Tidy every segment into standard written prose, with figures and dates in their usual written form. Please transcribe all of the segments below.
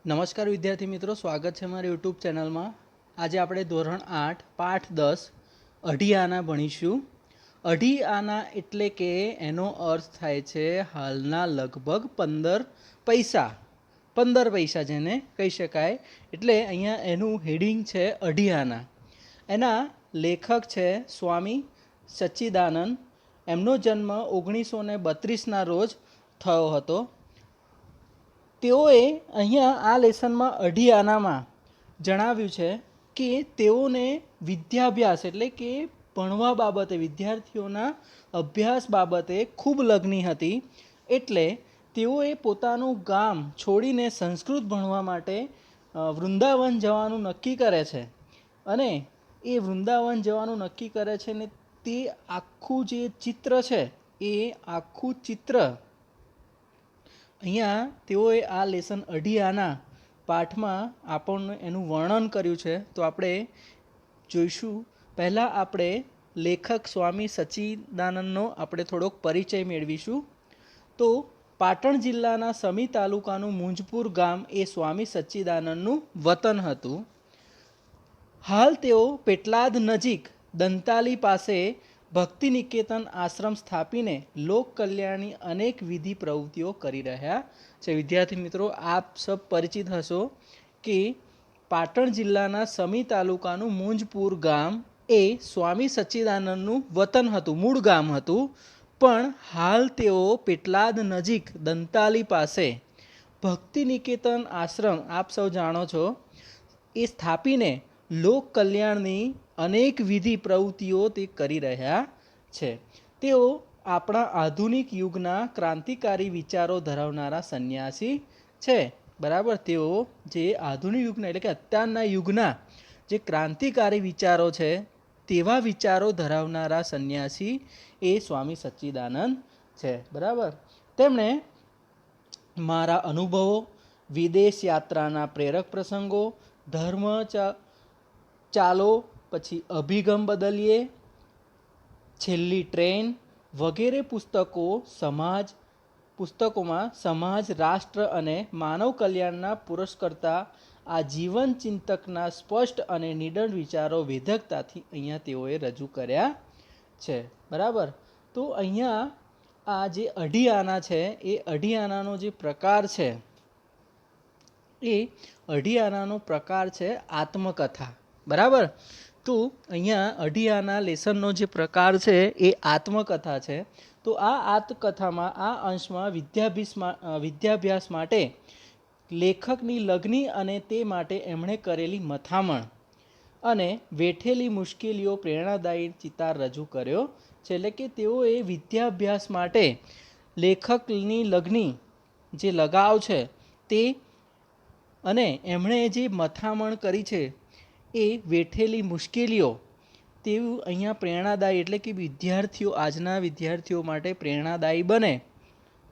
નમસ્કાર વિદ્યાર્થી મિત્રો, સ્વાગત છે મારી યુટ્યુબ ચેનલમાં. આજે આપણે ધોરણ 8 પાઠ 10 અઢી આના ભણીશું. અઢી આના એટલે કે એનો અર્થ થાય છે હાલના લગભગ 15 પૈસા. 15 પૈસા જેને કહી શકાય. એટલે અહીંયા એનું હેડિંગ છે અઢી આના. એના લેખક છે સ્વામી સચ્ચિદાનંદ. એમનો જન્મ 1932ના રોજ થયો હતો. તેઓએ અહીંયા આ લેસનમાં અઢી આનામાં જણાવ્યું છે કે તેઓને વિદ્યાભ્યાસ એટલે કે ભણવા બાબતે, વિદ્યાર્થીઓના અભ્યાસ બાબતે ખૂબ લગની હતી. એટલે તેઓએ પોતાનું ગામ છોડીને સંસ્કૃત ભણવા માટે વૃંદાવન જવાનું નક્કી કરે છે. અને એ વૃંદાવન જવાનું નક્કી કરે છે ને તે આખું જે ચિત્ર છે એ આખું ચિત્ર અહીંયા તેઓએ આ લેસન અઢી આના પાઠમાં આપણને એનું વર્ણન કર્યું છે. તો આપણે જોઈશું. પહેલાં આપણે લેખક સ્વામી સચ્ચિદાનંદનો આપણે થોડોક પરિચય મેળવીશું. તો પાટણ જિલ્લાના સમી તાલુકાનું મુંજપુર ગામ એ સ્વામી સચ્ચિદાનંદનું વતન હતું. હાલ તેઓ પેટલાદ નજીક દંતાલી પાસે ભક્તિ નિકેતન આશ્રમ સ્થાપીને લોક કલ્યાણની અનેક વિધિ પ્રવૃત્તિઓ કરી રહ્યા છે. વિદ્યાર્થી મિત્રો, આપ સબ પરિચિત હશો કે પાટણ જિલ્લાના સમી તાલુકાનું મુંજપુર ગામ એ સ્વામી સચ્ચિદાનંદનું વતન હતું, મૂળ ગામ હતું. પણ હાલ તેઓ પેટલાદ નજીક દંતાલી પાસે ભક્તિ નિકેતન આશ્રમ, આપ સૌ જાણો છો, એ સ્થાપીને લોક કલ્યાણની અનેક વિધિ પ્રવૃત્તિઓ તે કરી રહ્યા છે. તેઓ આપણા આધુનિક યુગના ક્રાંતિકારી વિચારો ધરાવનારા સંન્યાસી છે. બરાબર, તેઓ જે આધુનિક યુગના એટલે કે અત્યારના યુગના જે ક્રાંતિકારી વિચારો છે તેવા વિચારો ધરાવનારા સંન્યાસી એ સ્વામી સચ્ચિદાનંદ છે. બરાબર, તેમણે મારા અનુભવો, વિદેશ યાત્રાના પ્રેરક પ્રસંગો, ધર્મ ચાલો, પછી અભિગમ બદલીએ, છેલ્લી ટ્રેન વગેરે પુસ્તકોમાં સમાજ, રાષ્ટ્ર અને માનવ કલ્યાણના પુરસ્કર્તા આ જીવન ચિંતકના સ્પષ્ટ અને નિડર વિચારો વેધકતાથી અહીંયા તેઓએ રજૂ કર્યા છે. બરાબર, તો અહીંયા આ જે અઢી આના છે એ અઢી આનાનો જે પ્રકાર છે એ અઢી આનાનો પ્રકાર છે આત્મકથા. બરાબર, તો અહીંયા અઢી આના લેસનનો જે પ્રકાર છે એ આત્મકથા છે. તો આ આત્મકથામાં આ અંશમાં વિદ્યાભ્યાસ માટે લેખકની લગની અને તે માટે એમણે કરેલી મથામણ અને વેઠેલી મુશ્કેલીઓ પ્રેરણાદાયી ચિતાર રજૂ કર્યો છે. એટલે કે તેઓએ વિદ્યાભ્યાસ માટે લેખકની લગની જે લગાવ છે તે અને એમણે જે મથામણ કરી છે એ વેઠેલી મુશ્કેલીઓ તેવું અહીંયા પ્રેરણાદાયી એટલે કે વિદ્યાર્થીઓ, આજના વિદ્યાર્થીઓ માટે પ્રેરણાદાયી બને,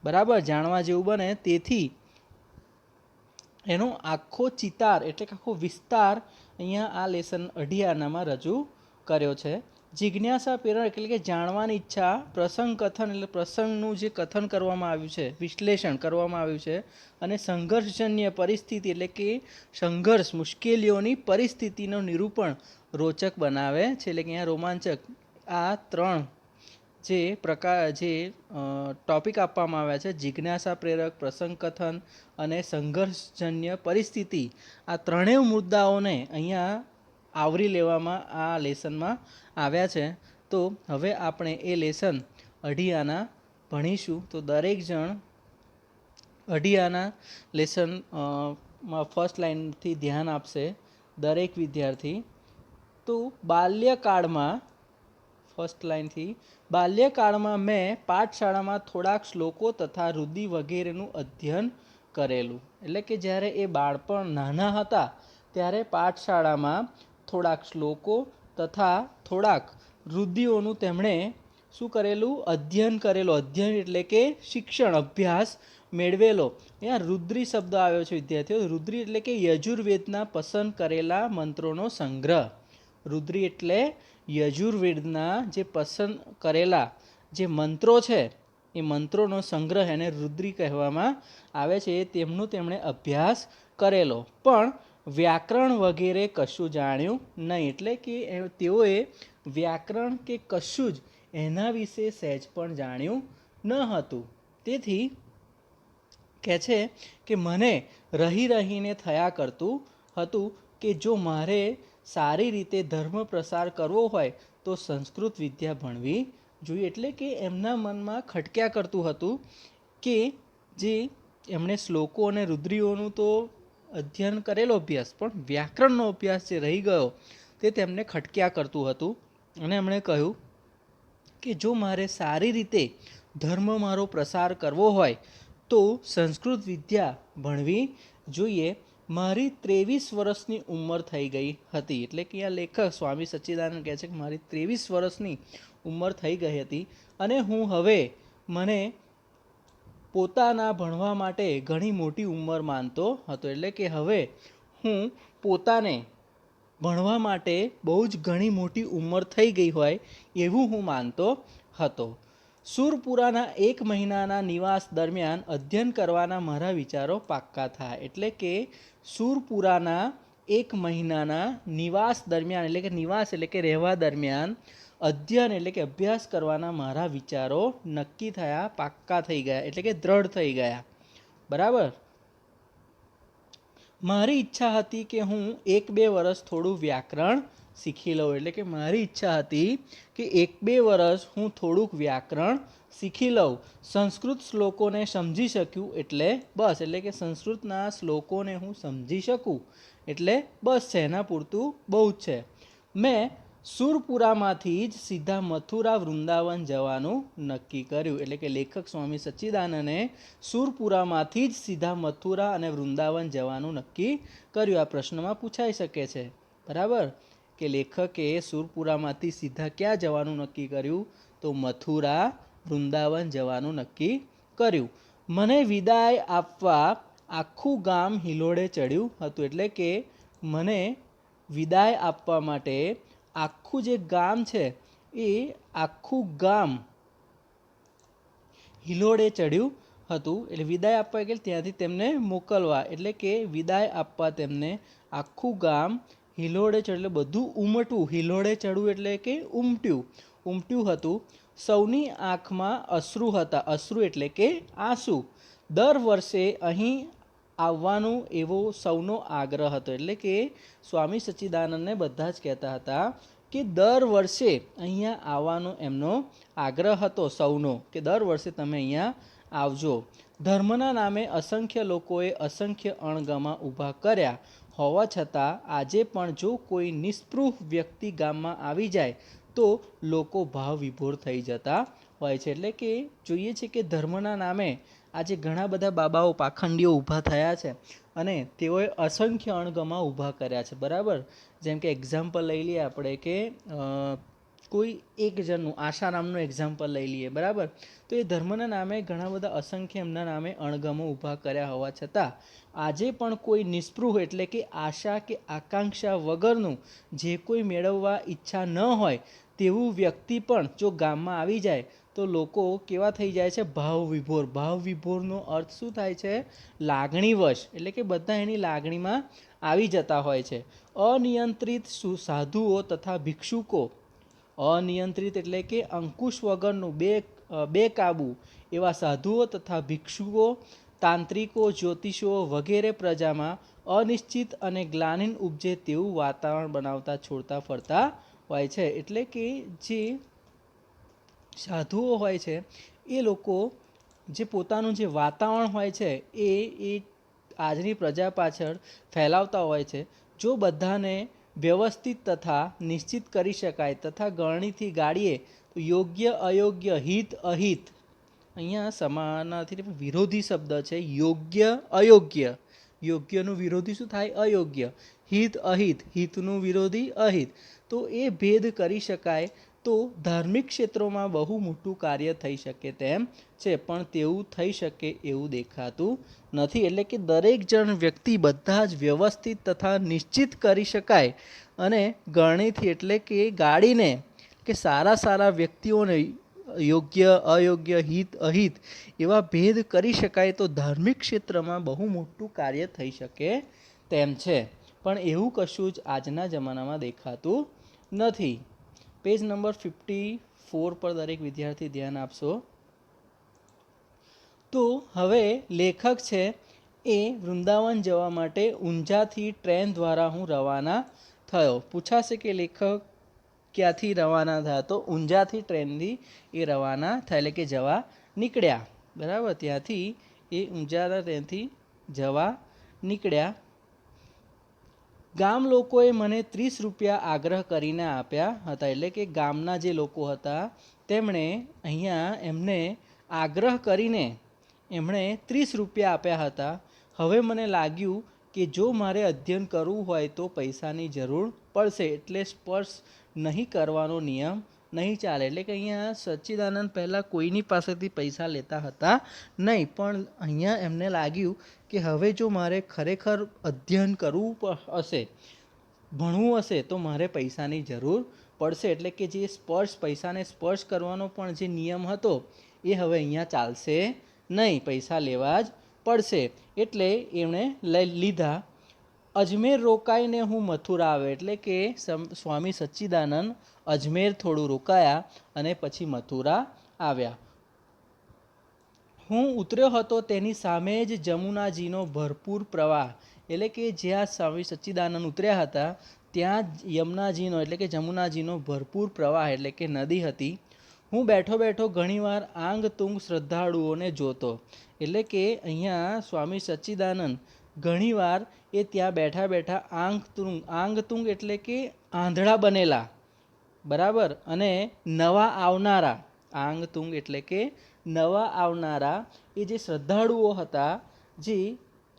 બરાબર, જાણવા જેવું બને. તેથી એનો આખો ચિતાર એટલે કે આખો વિસ્તાર અહીંયા આ લેસન અઢી આનામાં રજૂ કર્યો છે. જિજ્ઞાસા પ્રેરણા એટલે કે જાણવાની ઈચ્છા, પ્રસંગ કથન એટલે પ્રસંગનું જે કથન કરવામાં આવ્યું છે, વિશ્લેષણ કરવામાં આવ્યું છે, અને સંઘર્ષજન્ય પરિસ્થિતિ એટલે કે સંઘર્ષ, મુશ્કેલીઓની પરિસ્થિતિનું નિરૂપણ રોચક બનાવે છે. એટલે કે અહીંયા રોમાંચક આ ત્રણ જે ટોપિક આપવામાં આવ્યા છે, જિજ્ઞાસા પ્રેરક, પ્રસંગ કથન અને સંઘર્ષજન્ય પરિસ્થિતિ, આ ત્રણેય મુદ્દાઓને અહીંયા આવરી લેવામાં આ લેસનમાં આવ્યા છે. તો હવે આપણે એ લેસન અઢી આના ભણીશું. તો દરેક જણ અઢી આના લેસન ફર્સ્ટ લાઇનથી ધ્યાન આપશે, દરેક વિદ્યાર્થી. તો બાલ્યકાળમાં, ફર્સ્ટ લાઇનથી, બાલ્યકાળમાં મેં પાઠશાળામાં થોડાક શ્લોકો તથા રુદ્ધિ વગેરેનું અધ્યયન કરેલું. એટલે કે જ્યારે એ બાળપણ નાના હતા ત્યારે પાઠશાળામાં થોડાક શ્લોકો તથા થોડાક રુદ્ધિઓનું તેમણે શું કરેલું? અધ્યયન કરેલો. અધ્યયન એટલે કે શિક્ષણ, અભ્યાસ મેળવેલો. અહીંયા રુદ્રી શબ્દ આવ્યો છે વિદ્યાર્થીઓ. રુદ્રી એટલે કે યજુર્વેદના પસંદ કરેલા મંત્રોનો સંગ્રહ. રુદ્રી એટલે યજુર્વેદના જે પસંદ કરેલા જે મંત્રો છે એ મંત્રોનો સંગ્રહ એને રુદ્રી કહેવામાં આવે છે. તેમણે અભ્યાસ કરેલો, પણ વ્યાકરણ વગેરે કશું જાણ્યું નહીં. એટલે કે તેઓએ વ્યાકરણ કે કશું જ એના વિશે સહેજ પણ જાણ્યું ન હતું. તેથી કહે છે કે મને રહીને થયા કરતું હતું કે જો મારે સારી રીતે ધર્મ પ્રસાર કરવો હોય તો સંસ્કૃત વિદ્યા ભણવી જોઈએ. એટલે કે એમના મનમાં ખટક્યા કરતું હતું કે જે એમણે શ્લોકો અને રુદ્રીઓનું તો અધ્યયન કરેલો અભ્યાસ, પણ વ્યાકરણનો અભ્યાસ જે રહી ગયો તે તેમને ખટક્યા કરતું હતું. અને એમણે કહ્યું કે જો મારે સારી રીતે ધર્મ મારો પ્રસાર કરવો હોય તો સંસ્કૃત વિદ્યા ભણવી જોઈએ. મારી 23 વર્ષની ઉંમર થઈ ગઈ હતી. એટલે કે આ લેખક સ્વામી સચ્ચિદાનંદ કહે છે કે મારી 23 વર્ષની ઉંમર થઈ ગઈ હતી અને હું હવે મને પોતાના ભણવા માટે ઘણી મોટી ઉંમર માનતો હતો. એટલે કે હવે હું પોતાને ભણવા માટે બહુ જ ઘણી મોટી ઉંમર થઈ ગઈ હોય એવું હું માનતો હતો. સુરપુરાના 1 મહિનાના નિવાસ દરમિયાન અધ્યયન કરવાના મારા વિચારો પાક્કા થયા. એટલે કે સુરપુરાના 1 મહિનાના નિવાસ દરમિયાન, એટલે કે નિવાસ એટલે કે રહેવા દરમિયાન અધ્યયન એટલે કે અભ્યાસ કરવાના મારા વિચારો નક્કી થયા, પાક્કા થઈ ગયા, એટલે કે દ્રઢ થઈ ગયા. બરાબર. મારી ઈચ્છા હતી કે હું 1-2 વર્ષ થોડું વ્યાકરણ શીખી લઉં. એટલે કે મારી ઈચ્છા હતી કે 1-2 વર્ષ હું થોડુંક વ્યાકરણ શીખી લઉં. સંસ્કૃત શ્લોકોને સમજી શક્યું એટલે બસ. એટલે કે સંસ્કૃતના શ્લોકોને હું સમજી શકું એટલે બસ છે, એના પૂરતું બહુ જ છે. મેં સુરપુરામાંથી જ સીધા મથુરા વૃંદાવન જવાનું નક્કી કર્યું. એટલે કે લેખક સ્વામી સચ્ચિદાનંદે સુરપુરામાંથી જ સીધા મથુરા અને વૃંદાવન જવાનું નક્કી કર્યું. આ પ્રશ્નમાં પૂછાઈ શકે છે. બરાબર, કે લેખકે સુરપુરામાંથી સીધા ક્યાં જવાનું નક્કી કર્યું? તો મથુરા વૃંદાવન જવાનું નક્કી કર્યું. મને વિદાય આપવા આખું ગામ હિલોડે ચડ્યું હતું. એટલે કે મને વિદાય આપવા માટે આખું જે ગામ છે એ આખું ગામ હિલોડે ચડ્યું હતું. એટલે વિદાય આપવા એટલે ત્યાંથી તેમને મોકલવા, એટલે કે વિદાય આપવા તેમને આખું ગામ હિલોડે ચડ્યું, એટલે બધું ઉમટવું. હિલોડે ચડવું એટલે કે ઉમટ્યું હતું. સૌની આંખમાં અશ્રુ હતા. અશ્રુ એટલે કે આંસુ. દર વર્ષે અહીં આવવાનું એવો સૌનો આગ્રહ હતો. એટલે કે સ્વામી સચ્ચિદાનંદને બધા જ કહેતા હતા કે દર વર્ષે અહીંયા આવવાનો એમનો આગ્રહ હતો સૌનો, કે દર વર્ષે તમે અહીંયા આવજો. ધર્મના નામે અસંખ્ય લોકોએ અસંખ્ય અણગમા ઊભા કર્યા હોવા છતાં આજે પણ જો કોઈ નિસ્પૃહ વ્યક્તિ ગામમાં આવી જાય તો લોકો ભાવ વિભોર થઈ જતા હોય છે. એટલે કે જોઈએ છે કે ધર્મના નામે આજે ઘણા બધા બાબાઓ પાખંડીઓ ઊભા થયા છે અને તેઓએ અસંખ્ય અણગમા ઊભા કર્યા છે. બરાબર, જેમ કે એક્ઝામ્પલ લઈ લઈએ આપણે કે કોઈ એક જણનું આશારામનું એક્ઝામ્પલ લઈ લઈએ. બરાબર, તો એ ધર્મના નામે ઘણા બધા અસંખ્ય એમના નામે અણગમો ઊભા કર્યા હોવા છતાં આજે પણ કોઈ નિસ્પૃહ એટલે કે આશા કે આકાંક્ષા વગરનું જે કોઈ મેળવવા ઈચ્છા ન હોય તેવું વ્યક્તિ પણ જો ગામમાં આવી જાય તો લોકો કેવા થઈ જાય છે? ભાવ વિભોર. ભાવ વિભોરનો અર્થ શું થાય છે? લાગણીવશ. એટલે કે બધા એની લાગણીમાં આવી જતા હોય છે. અનિયંત્રિત સાધુઓ તથા ભિક્ષુકો, અનિયંત્રિત એટલે કે અંકુશ વગરનું બેકાબુ એવા સાધુઓ તથા ભિક્ષુઓ, તાંત્રિકો, જ્યોતિષો વગેરે પ્રજામાં અનિશ્ચિત અને ગ્લાનિન ઉપજે તેવું વાતાવરણ બનાવતા છોડતા ફરતા હોય છે. એટલે કે જે સાધુઓ હોય છે એ લોકો જે પોતાનું જે વાતાવરણ હોય છે એ આજની પ્રજા પાછળ ફેલાવતા હોય છે. જો બધાને વ્યવસ્થિત તથા નિશ્ચિત કરી શકાય તથા ગણનીથી ગાળીએ તો યોગ્ય અયોગ્ય, હિત અહિત, અહીંયા સમાનાર્થી વિરોધી શબ્દ છે. યોગ્ય અયોગ્ય, યોગ્યનું વિરોધી શું થાય? અયોગ્ય. હિત અહિત, હિતનું વિરોધી અહિત. તો એ ભેદ કરી શકાય તો ધાર્મિક ક્ષેત્રોમાં બહુ મોટું કાર્ય થઈ શકે તેમ છે, પણ તેવું થઈ શકે એવું દેખાતું નથી. એટલે કે દરેક જણ વ્યક્તિ બધા જ વ્યવસ્થિત તથા નિશ્ચિત કરી શકાય અને ગણિતથી એટલે કે ગાડીને કે સારા વ્યક્તિઓને યોગ્ય અયોગ્ય, હિત અહિત એવા ભેદ કરી શકાય તો ધાર્મિક ક્ષેત્રમાં બહુ મોટું કાર્ય થઈ શકે તેમ છે. પણ એવું કશું જ આજના જમાનામાં દેખાતું નથી. પેજ નંબર 54 પર દરેક વિદ્યાર્થી ધ્યાન આપશો. તો હવે લેખક છે એ વૃંદાવન જવા માટે ઊંઝાથી ટ્રેન દ્વારા હું રવાના થયો. પૂછાશે કે લેખક ક્યાંથી રવાના થયા? તો ઊંઝાથી ટ્રેનથી એ રવાના થયા, એટલે કે જવા નીકળ્યા. બરાબર, ત્યાંથી એ ઊંઝાના ટ્રેનથી જવા નીકળ્યા. ગામ લોકોએ મને 30 રૂપિયા આગ્રહ કરીને આપ્યા હતા. એટલે કે ગામના જે લોકો હતા તેમણે અહીંયા એમને આગ્રહ કરીને એમણે 30 રૂપિયા આપ્યા હતા. હવે મને લાગ્યું કે જો મારે અધ્યયન કરવું હોય તો પૈસાની જરૂર પડશે, એટલે સ્પર્શ નહીં કરવાનો નિયમ નહીં ચાલે. એટલે કે અહીંયા સચ્ચિદાનંદ પહેલાં કોઈની પાસેથી પૈસા લેતા હતા નહીં, પણ અહીંયા એમને લાગ્યું કે હવે જો મારે ખરેખર અધ્યયન કરવું હશે, ભણવું હશે, તો મારે પૈસાની જરૂર પડશે. એટલે કે જે પૈસાને સ્પર્શ કરવાનો પણ જે નિયમ હતો એ હવે અહીંયા ચાલશે નહીં, પૈસા લેવા જ પડશે. એટલે એમણે લીધા. અજમેર રોકાઈને હું મથુરા આવ્યો. એટલે કે સ્વામી સચ્ચિદાનંદ અજમેર થોડું રોકાયા અને પછી મથુરા આવ્યા. હું ઉતર્યો હતો તેની સામે જ જમુનાજીનો ભરપૂર પ્રવાહ. એટલે કે જ્યાં સ્વામી સચ્ચિદાનંદ ઉતર્યા હતા ત્યાં યમુનાજીનો એટલે કે જમુનાજીનો ભરપૂર પ્રવાહ એટલે કે નદી હતી. હું બેઠો બેઠો ઘણીવાર આંગ તુંગ શ્રદ્ધાળુઓને જોતો. એટલે કે અહીંયા સ્વામી સચ્ચિદાનંદ ઘણીવાર એ ત્યાં બેઠા બેઠા આંગ તુંગ એટલે કે આંધળા બનેલા, બરાબર, અને નવા આવનારા, આંગ તુંગ એટલે કે નવા આવનારા એ જે શ્રદ્ધાળુઓ હતા, જે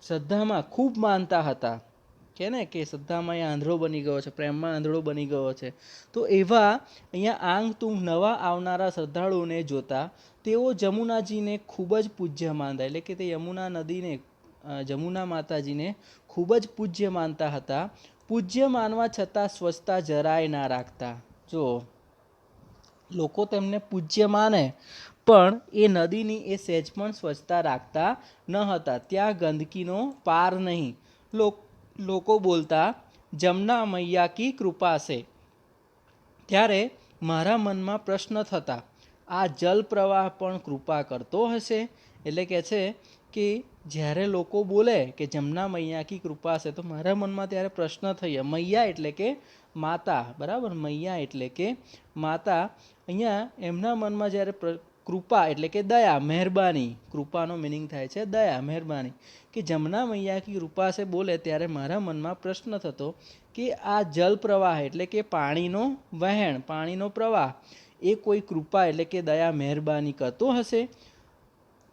શ્રદ્ધામાં ખૂબ માનતા હતા, કે ને કે શ્રદ્ધામાં એ આંધળો બની ગયો છે, પ્રેમમાં આંધળો બની ગયો છે, તો એવા અહીંયા આંગ તુંગ નવા આવનારા શ્રદ્ધાળુઓને જોતા તેઓ જમુનાજીને ખૂબ જ પૂજ્ય માનતા. એટલે કે તે યમુના નદીને, જમુના માતાજીને ખૂબ જ પૂજ્ય માનતા હતા. પૂજ્ય માનવા છતાં સ્વચ્છતા જરાય ના રાખતા. જો લોકો તેમને પૂજ્ય માને પણ એ નદીની એ સહેજ પણ સ્વચ્છતા રાખતા ન હતા. ત્યાં ગંદકીનો પાર નહીં. લોકો બોલતા જમના મૈયા કી કૃપા છે. ત્યારે મારા મનમાં પ્રશ્ન થતા, આ જલ પ્રવાહ પણ કૃપા કરતો હશે? એટલે કે છે કે જ્યારે લોકો બોલે કે જમના મૈયા કી કૃપા છે, તો મારા મનમાં ત્યારે પ્રશ્ન થયા. મૈયા એટલે કે માતા, બરાબર, મૈયા એટલે કે માતા. અહીંયા એમના મનમાં જ્યારે કૃપા એટલે કે દયા, મહેરબાની, કૃપાનો મિનિંગ થાય છે દયા, મહેરબાની, કે જમના મૈયા કી કૃપા છે બોલે ત્યારે મારા મનમાં પ્રશ્ન થતો કે આ જલ પ્રવાહ એટલે કે પાણીનો વહેણ, પાણીનો પ્રવાહ એ કોઈ કૃપા એટલે કે દયા, મહેરબાની કરતો હશે?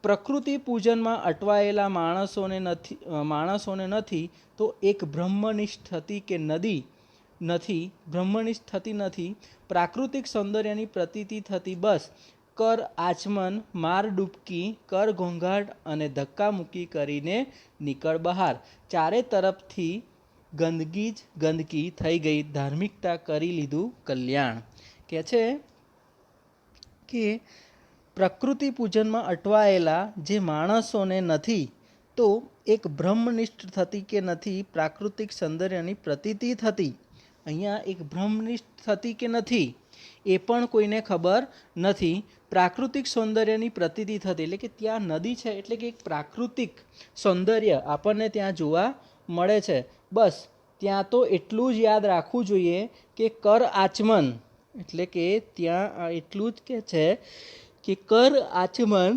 પ્રકૃતિ પૂજનમાં અટવાયેલા માણસોને નથી તો એક બ્રહ્મનિષ્ઠ થતી કે નદી નથી, બ્રહ્મનિષ્ઠ થતી નથી, પ્રાકૃતિક સૌંદર્યની પ્રતીતિ થતી, બસ કર આચમન, માર ડૂબકી, કર ઘોંઘાટ અને ધક્કા મૂકી કરીને નીકળ બહાર. ચારે તરફથી ગંદકી જ ગંદકી થઈ ગઈ, ધાર્મિકતા કરી લીધું કલ્યાણ. કે છે કે પ્રકૃતિ પૂજનમાં અટવાયેલા જે માણસોને નથી તો એક બ્રહ્મનિષ્ઠ થતી કે નથી, પ્રાકૃતિક સૌંદર્યની પ્રતીતિ થતી. અહીંયા એક બ્રહ્મનિષ્ઠ થતી કે નથી એ પણ કોઈને ખબર નથી. પ્રાકૃતિક સૌંદર્યની પ્રતીતિ થતી એટલે કે ત્યાં નદી છે એટલે કે એક પ્રાકૃતિક સૌંદર્ય આપણને ત્યાં જોવા મળે છે. બસ ત્યાં તો એટલું જ યાદ રાખવું જોઈએ કે કર આચમન એટલે કે ત્યાં એટલું જ કે છે કે કર આચમન,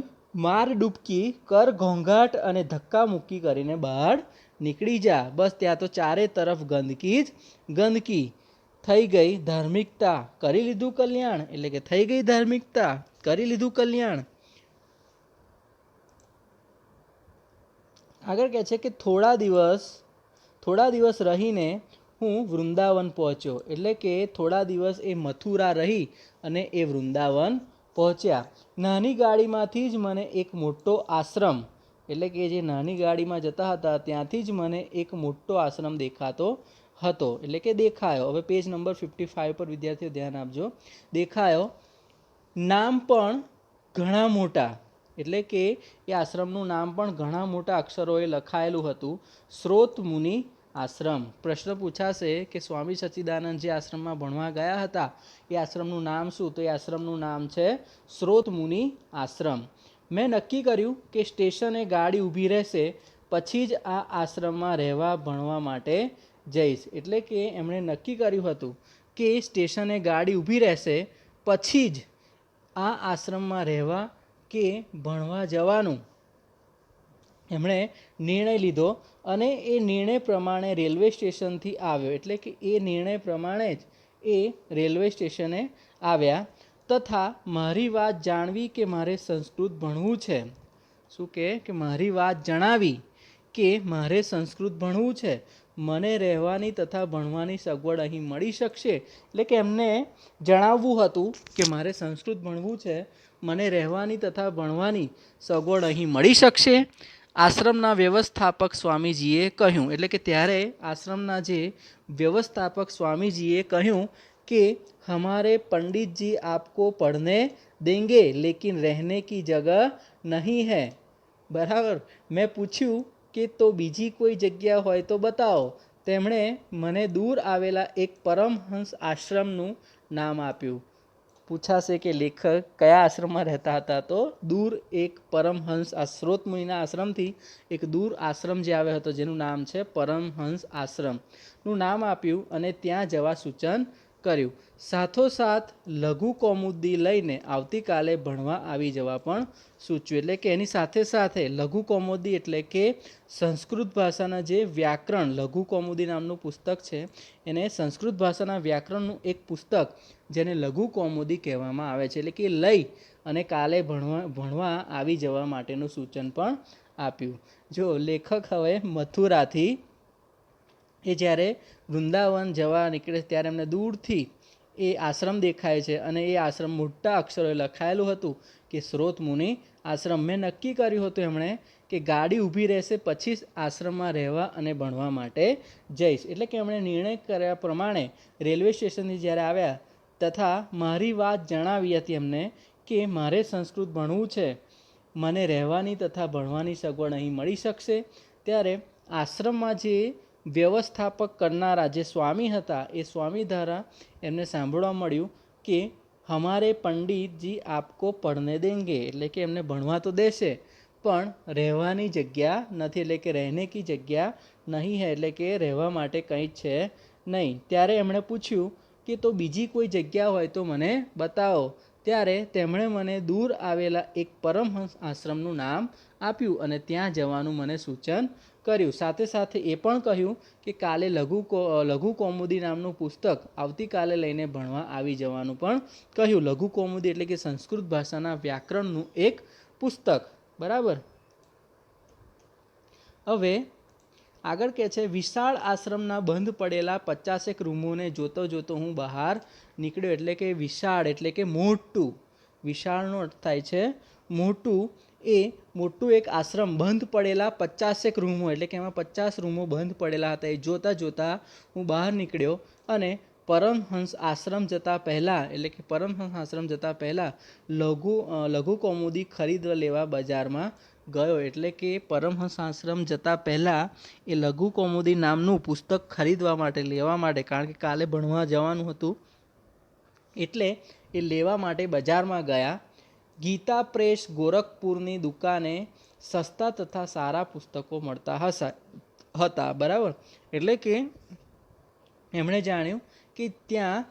માર ડૂબકી, કર ઘોંઘાટ અને ધક્કા મૂકી કરીને બહાર નીકળી જા. બસ ત્યાં તો ચારે તરફ ગંદકી જ ગંદકી થઈ ગઈ, ધાર્મિકતા કરી લીધું કલ્યાણ. એટલે કે થઈ ગઈ ધાર્મિકતા, કરી લીધું કલ્યાણ. આગળ કહે છે કે થોડા દિવસ રહીને હું વૃંદાવન પહોંચ્યો. એટલે કે થોડા દિવસ એ મથુરા રહી અને એ વૃંદાવન પહોંચ્યા. નાની ગાડીમાંથી જ મને એક મોટો આશ્રમ એટલે કે જે નાની ગાડીમાં જતા હતા ત્યાંથી જ મને એક મોટો આશ્રમ દેખાતો હતો. એટલે કે દેખાયો. હવે પેજ નંબર 55 પર વિદ્યાર્થીઓ ધ્યાન આપજો. દેખાયો નામ પણ ઘણા મોટા, એટલે કે એ આશ્રમનું નામ પણ ઘણા મોટા અક્ષરોએ લખાયેલું હતું, સ્રોત મુનિ આશ્રમ. પ્રશ્ન પૂછાશે કે સ્વામી સચ્ચિદાનંદ જે આશ્રમમાં ભણવા ગયા હતા એ આશ્રમનું નામ શું? તો એ આશ્રમનું નામ છે સ્રોત મુનિ આશ્રમ. મેં નક્કી કર્યું કે સ્ટેશને ગાડી ઊભી રહેશે પછી જ આ આશ્રમમાં રહેવા ભણવા માટે જઈશ. એટલે કે એમણે નક્કી કર્યું હતું કે સ્ટેશને ગાડી ઊભી રહેશે પછી જ આ આશ્રમમાં રહેવા કે ભણવા જવાનું એમણે નિર્ણય લીધો અને એ નિર્ણય પ્રમાણે રેલવે સ્ટેશનથી આવ્યો. એટલે કે એ નિર્ણય પ્રમાણે જ એ રેલવે સ્ટેશને આવ્યા તથા મારી વાત જાણવી કે મારે સંસ્કૃત ભણવું છે. શું કે મારી વાત જણાવી કે મારે સંસ્કૃત ભણવું છે, મને રહેવાની તથા ભણવાની સગવડ અહીં મળી શકશે. એટલે કે એમને જણાવવું હતું કે મારે સંસ્કૃત ભણવું છે, મને રહેવાની તથા ભણવાની સગવડ અહીં મળી શકશે. આશ્રમના વ્યવસ્થાપક સ્વામીજીએ કહ્યું, એટલે કે ત્યારે આશ્રમના જે વ્યવસ્થાપક સ્વામીજીએ કહ્યું कि हमारे पंडित जी आपको पढ़ने देंगे लेकिन रहने की जगह नहीं है. बराबर. मैं पूछ्યું કે તો બીજી કોઈ જગ્યા હોય તો બતાવો. તેમણે મને દૂર આવેલા એક પરમહંસ આશ્રમનું નામ આપ્યું. પૂછાશે કે લેખક કયા આશ્રમમાં રહેતા હતા? તો દૂર એક પરમહંસ સ્રોત મુનિના આશ્રમથી એક દૂર આશ્રમ જે આવ્યો હતો જેનું નામ છે પરમહંસ આશ્રમનું નામ આપ્યું અને ત્યાં જવા સૂચન કર્યું. સાથોસાથ લઘુ કૌમુદી લઈને આવતીકાલે ભણવા આવી જવા પણ સૂચવ્યું. એટલે કે એની સાથે સાથે લઘુ કૌમુદી એટલે કે સંસ્કૃત ભાષાના જે વ્યાકરણ, લઘુ કૌમુદી નામનું પુસ્તક છે એને સંસ્કૃત ભાષાના વ્યાકરણનું એક પુસ્તક જેને લઘુ કૌમુદી કહેવામાં આવે છે. એટલે કે લઈ અને કાલે ભણવા આવી જવા માટેનું સૂચન પણ આપ્યું. જો લેખક હવે મથુરાથી એ જ્યારે વૃંદાવન જવા નીકળે ત્યારે એમને દૂરથી એ આશ્રમ દેખાય છે અને એ આશ્રમ મોટા અક્ષરોએ લખાયેલું હતું કે સ્રોત મુનિ આશ્રમ. મેં નક્કી કર્યું હતું એમણે કે ગાડી ઊભી રહેશે પછી જ આશ્રમમાં રહેવા અને ભણવા માટે જઈશ. એટલે કે એમણે નિર્ણય કર્યા પ્રમાણે રેલવે સ્ટેશનથી જ્યારે આવ્યા તથા મારી વાત જણાવી હતી એમને કે મારે સંસ્કૃત ભણવું છે, મને રહેવાની તથા ભણવાની સગવડ અહીં મળી શકશે. ત્યારે આશ્રમમાં જે વ્યવસ્થાપક કરનારા જે સ્વામી હતા એ સ્વામી દ્વારા એમને સાંભળવા મળ્યું કે હમારે પંડિતજી આપકો પढ़ने देंगे. એટલે કે એમને ભણવા તો દેશે પણ રહેવાની જગ્યા નથી, એટલે કે રહેને કી જગ્યા નહીં હે, એટલે કે રહેવા માટે કંઈ જ છે નહીં. ત્યારે એમણે પૂછ્યું કે તો બીજી કોઈ જગ્યા હોય તો મને બતાવો. ત્યારે તેમણે મને દૂર આવેલા એક પરમહંસ આશ્રમનું નામ આપ્યું અને ત્યાં જવાનું મને સૂચન કર્યું. સાથે સાથે એ પણ કહ્યું કે કાલે લઘુ કૌમુદી નામનું પુસ્તક આવતીકાલે લઈને ભણવા આવી જવાનું પણ કહ્યું. લઘુ કૌમુદી એટલે કે સંસ્કૃત ભાષાના વ્યાકરણનું એક પુસ્તક. બરાબર. હવે આગળ કહે છે વિશાળ આશ્રમના બંધ પડેલા 50 રૂમોને જોતો જોતો હું બહાર નીકળ્યો. એટલે કે વિશાળ એટલે કે મોટું, વિશાળનો અર્થ થાય છે મોટું. એ મોટું એક આશ્રમ, બંધ પડેલા 50 રૂમો એટલે કે એમાં 50 રૂમો બંધ પડેલા હતા. એ જોતાં જોતાં હું બહાર નીકળ્યો અને પરમહંસ આશ્રમ જતાં પહેલાં એટલે કે પરમહંસ આશ્રમ જતાં પહેલાં લઘુ કૌમુદી ખરીદવા લેવા બજારમાં ગયો. એટલે કે પરમહંસ આશ્રમ જતાં પહેલાં એ લઘુ કૌમુદી નામનું પુસ્તક ખરીદવા માટે, લેવા માટે, કારણ કે કાલે ભણવા જવાનું હતું એટલે એ લેવા માટે બજારમાં ગયા. ગીતા પ્રેસ ગોરખપુરની દુકાને સસ્તા તથા સારા પુસ્તકો મળતા હતા. બરાબર. એટલે કે એમણે જાણ્યું કે ત્યાં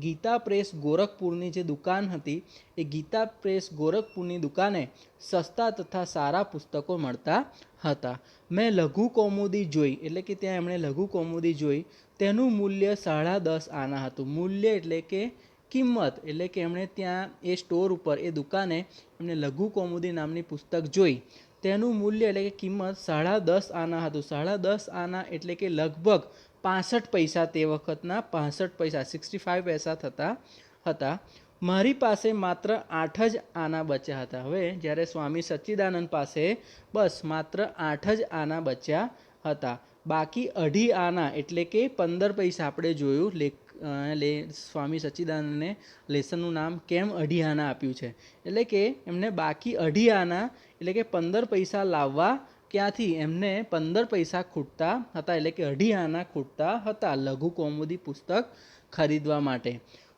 ગીતા પ્રેસ ગોરખપુરની જે દુકાન હતી એ ગીતા પ્રેસ ગોરખપુરની દુકાને સસ્તા તથા સારા પુસ્તકો મળતા હતા. મેં લઘુ કૌમુદી જોઈ, એટલે કે ત્યાં એમણે લઘુ કૌમુદી જોઈ, તેનું મૂલ્ય 10.5 આના હતું. મૂલ્ય એટલે કે કિંમત, એટલે કે એમણે ત્યાં એ સ્ટોર ઉપર એ દુકાને એમણે લઘુ કૌમુદી નામની પુસ્તક જોઈ, તેનું મૂલ્ય એટલે કે કિંમત 10.5 આના હતું. 10.5 આના એટલે કે લગભગ 65 પૈસા, તે વખતના 65 પૈસા 65 પૈસા થતા હતા. મારી પાસે માત્ર 8 જ આના બચ્યા હતા. હવે જ્યારે સ્વામી સચ્ચિદાનંદ પાસે બસ માત્ર 8 જ આના બચ્યા હતા. બાકી 2.5 આના એટલે કે 15 પૈસા આપણે જોયું સ્વામી સચ્ચિદાનંદને લેસનનું નામ કેમ અઢી આના આપ્યું છે, એટલે કે એમને બાકી અઢી આના એટલે કે 15 પૈસા લાવવા ક્યાંથી, એમને 15 પૈસા ખૂટતા હતા, એટલે કે અઢી આના ખૂટતા હતા લઘુ કૌમુદી પુસ્તક ખરીદવા માટે.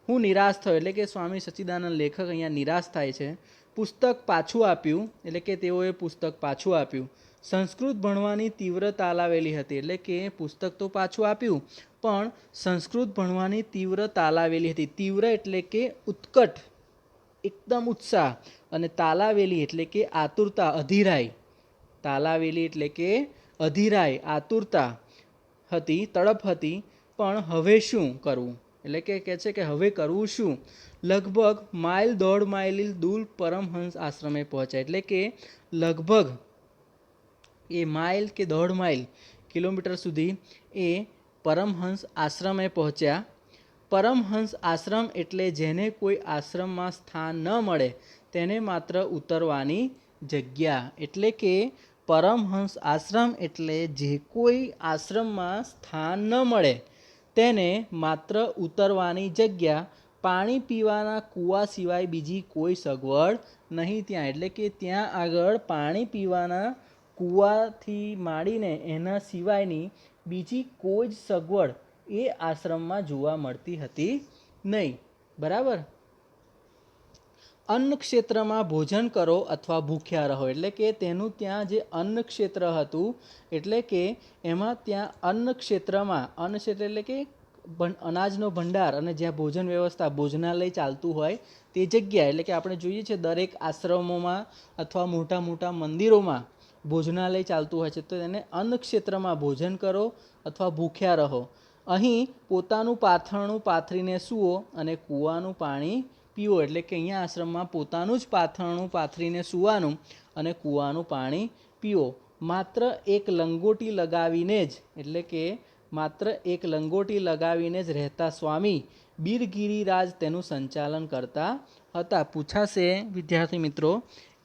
હું નિરાશ થયો, એટલે કે સ્વામી સચ્ચિદાનંદ લેખક અહીંયા નિરાશ થાય છે. પુસ્તક પાછું આપ્યું, એટલે કે તેઓએ પુસ્તક પાછું આપ્યું. સંસ્કૃત ભણવાની તીવ્ર તાલાવેલી હતી, એટલે કે પુસ્તક તો પાછું આપ્યું પણ સંસ્કૃત ભણવાની તીવ્ર તાલાવેલી હતી. તીવ્ર એટલે કે ઉત્કટ, એકદમ ઉત્સાહ, અને તાલાવેલી એટલે કે આતુરતા, અધીરાઈ. તાલાવેલી એટલે કે અધીરાઈ, આતુરતા હતી, તડપ હતી. પણ હવે શું કરવું, એટલે કે કહે છે કે હવે કરવું શું. લગભગ માઇલ 1.5 માઇલ દૂર પરમહંસ આશ્રમે પહોંચ્યા, એટલે કે લગભગ એ માઇલ કે 1.5 માઇલ કિલોમીટર સુધી એ પરમહંસ આશ્રમે પહોંચ્યા. પરમહંસ આશ્રમ એટલે જેને કોઈ આશ્રમમાં સ્થાન ન મળે તેને માત્ર ઉતરવાની જગ્યા, એટલે કે પરમહંસ આશ્રમ એટલે જે કોઈ આશ્રમમાં સ્થાન ન મળે તેને માત્ર ઉતરવાની જગ્યા. પાણી પીવાના કૂવા સિવાય બીજી કોઈ સગવડ નહીં ત્યાં, એટલે કે ત્યાં આગળ પાણી પીવાના કૂવાથી માંડીને એના સિવાયની બીજી કોઈ જ સગવડ એ આશ્રમમાં જોવા મળતી હતી નહીં. બરાબર. અન્ન ક્ષેત્રમાં ભોજન કરો અથવા ભૂખ્યા રહો, એટલે કે તેનું ત્યાં જે અન્ન ક્ષેત્ર હતું, એટલે કે એમાં ત્યાં અન્ન ક્ષેત્રમાં, અન્ન ક્ષેત્ર એટલે કે અનાજનો ભંડાર અને જ્યાં ભોજન વ્યવસ્થા, ભોજનાલય ચાલતું હોય તે જગ્યા, એટલે કે આપણે જોઈએ છીએ દરેક આશ્રમોમાં અથવા મોટા મોટા મંદિરોમાં ભોજનાલય ચાલતું હોય છે, તો તેને અન્ન ક્ષેત્રમાં ભોજન કરો અથવા ભૂખ્યા રહો. અહીં પોતાનું પાથરણું પાથરીને સૂવો અને કૂવાનું પાણી પીવો, એટલે કે અહીંયા આશ્રમમાં પોતાનું જ પાથરણું પાથરીને સૂવાનું અને કૂવાનું પાણી પીવો. માત્ર એક લંગોટી લગાવીને જ, એટલે કે માત્ર એક લંગોટી લગાવીને જ રહેતા સ્વામી બીરગિરિરાજ તેનું સંચાલન કરતા હતા. પૂછાશે વિદ્યાર્થી મિત્રો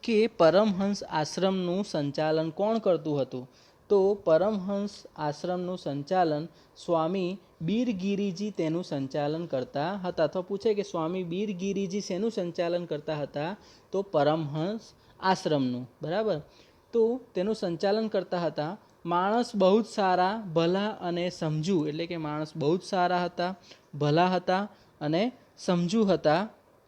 કે પરમહંસ આશ્રમનું સંચાલન કોણ કરતું હતું, તો પરમહંસ આશ્રમનું સંચાલન સ્વામી બીરગિરિજી તેનું સંચાલન કરતા હતા. અથવા પૂછે કે સ્વામી બીરગિરિજી શેનું સંચાલન કરતા હતા, તો પરમહંસ આશ્રમનું. બરાબર. તો તેનું સંચાલન કરતા હતા. માણસ બહુ જ સારા, ભલા અને સમજુ, એટલે કે માણસ બહુ જ સારા હતા, ભલા હતા અને સમજુ હતા.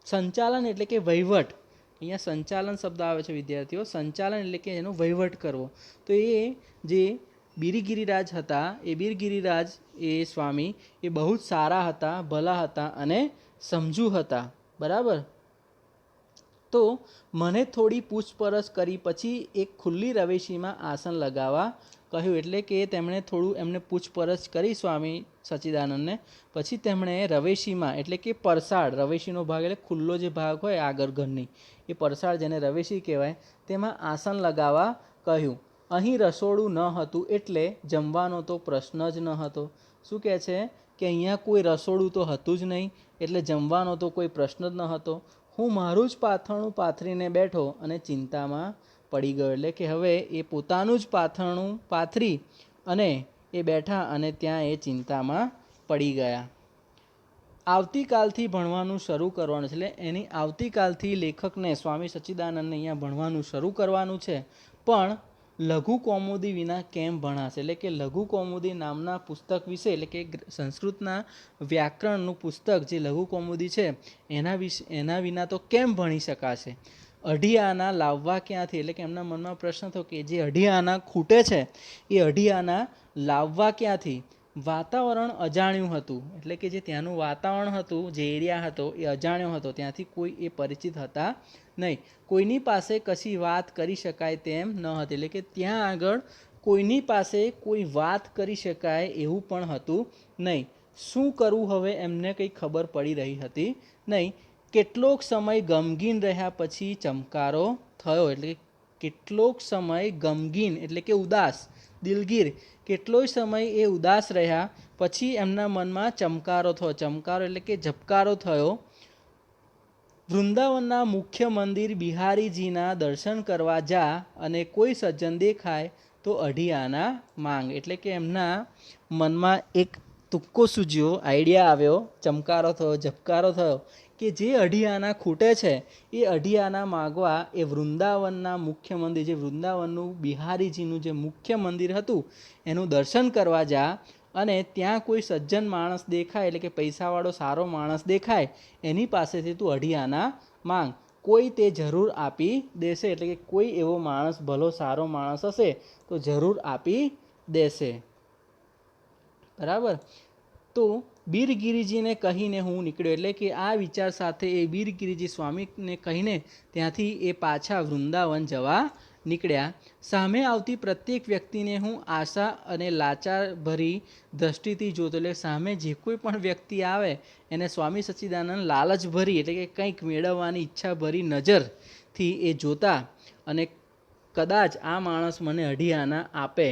સંચાલન એટલે કે વહીવટ, અહીંયા સંચાલન શબ્દ આવે છે વિદ્યાર્થીઓ. સંચાલન એટલે કે એનો વહીવટ કરવો. તો એ જે બીરગિરિરાજ હતા, એ બીરગિરિરાજ એ સ્વામી એ બહુ જ સારા હતા, ભલા હતા અને સમજુ હતા. બરાબર. તો મને થોડી પૂછપરછ કરી પછી એક ખુલ્લી રવેશીમાં આસન લગાવવા કહ્યું, એટલે કે તેમણે થોડું એમને પૂછપરછ કરી સ્વામી સચ્ચિદાનંદને. પછી તેમણે રવેશીમાં, એટલે કે પરસાળ, રવેશીનો ભાગ એટલે ખુલ્લો જે ભાગ હોય આગળ ઘરની, એ પરસાળ જેને રવેશી કહેવાય, તેમાં આસન લગાવવા કહ્યું. અહીં રસોડું ન હતું એટલે જમવાનો તો પ્રશ્ન જ ન હતો. શું કહે છે કે અહીંયા કોઈ રસોડું તો હતું જ નહીં એટલે જમવાનો તો કોઈ પ્રશ્ન જ ન હતો. હું મારું જ પાથરણું પાથરીને બેઠો અને ચિંતામાં પડી ગયો, એટલે કે હવે એ પોતાનું જ પાથરણું પાથરી અને એ બેઠા અને ત્યાં એ ચિંતામાં પડી ગયા. આવતીકાલથી ભણવાનું શરૂ કરવાનું છે, એટલે એની આવતીકાલથી લેખકને સ્વામી સચ્ચિદાનંદને અહીંયા ભણવાનું શરૂ કરવાનું છે. પણ લઘુ કૌમુદી વિના કેમ ભણાશે, એટલે કે લઘુ કૌમુદી નામના પુસ્તક વિશે, એટલે કે સંસ્કૃતના વ્યાકરણનું પુસ્તક જે લઘુ કૌમુદી છે એના વિના તો કેમ ભણી શકાશે. અઢી આના લાવવા ક્યાંથી, એટલે કે એમના મનમાં પ્રશ્ન થયો કે જે અઢી આના ખૂટે છે એ અઢી આના લાવવા ક્યાંથી. વાતાવરણ અજાણ્યું હતું, એટલે કે જે ત્યાંનું વાતાવરણ હતું, જે એરિયા હતો એ અજાણ્યો હતો, ત્યાંથી કોઈ એ પરિચિત હતા નહીં. કોઈની પાસે કશી વાત કરી શકાય તેમ ન હતી, એટલે કે ત્યાં આગળ કોઈની પાસે કોઈ વાત કરી શકાય એવું પણ હતું નહીં. શું કરવું હવે એમને કંઈ ખબર પડી રહી હતી નહીં. કેટલોક સમય ગમગીન રહ્યા પછી ચમકારો થયો, એટલે કેટલોક સમય ગમગીન એટલે કે ઉદાસ, દિલગીર, કેટલોય સમય એ ઉદાસ રહ્યા પછી એમના મનમાં ચમકારો થયો. ચમકારો એટલે કે ઝબકારો થયો. વૃંદાવનના મુખ્ય મંદિર બિહારીજીના દર્શન કરવા જા અને કોઈ સજ્જન દેખાય તો અઢી આના માંગ, એટલે કે એમના મનમાં એક તુક્કો સૂજ્યો, આઈડિયા આવ્યો, ચમકારો થયો, ઝબકારો થયો કે જે 2.5 આના ખૂટે છે એ 2.5 આના માગવા એ વૃંદાવનના મુખ્ય મંદિર, જે વૃંદાવનનું બિહારીજીનું જે મુખ્ય મંદિર હતું એનું દર્શન કરવા જા, અને ત્યાં કોઈ સજ્જન માણસ દેખાય, એટલે કે પૈસાવાળો સારો માણસ દેખાય, એની પાસેથી તું 2.5 આના માંગ, કોઈ તે જરૂર આપી દેશે. એટલે કે કોઈ એવો માણસ ભલો સારો માણસ હશે તો જરૂર આપી દેશે. બરાબર. તો બીરગીરીજીને કહીને હું નીકળ્યો, એટલે કે આ વિચાર સાથે એ બીરગીરીજી સ્વામીને કહીને ત્યાંથી એ પાછા વૃંદાવન જવા નીકળ્યા. સામે આવતી પ્રત્યેક વ્યક્તિને હું આશા અને લાચાર ભરી દ્રષ્ટિથી જોતો. એટલે સામે જે કોઈ પણ વ્યક્તિ આવે એને સ્વામી સચ્ચિદાનંદ લાલચ ભરી, એટલે કે કંઈક મેળવવાની ઈચ્છા ભરી નજરથી એ જોતા, અને કદાચ આ માણસ મને 2.5 આના આપે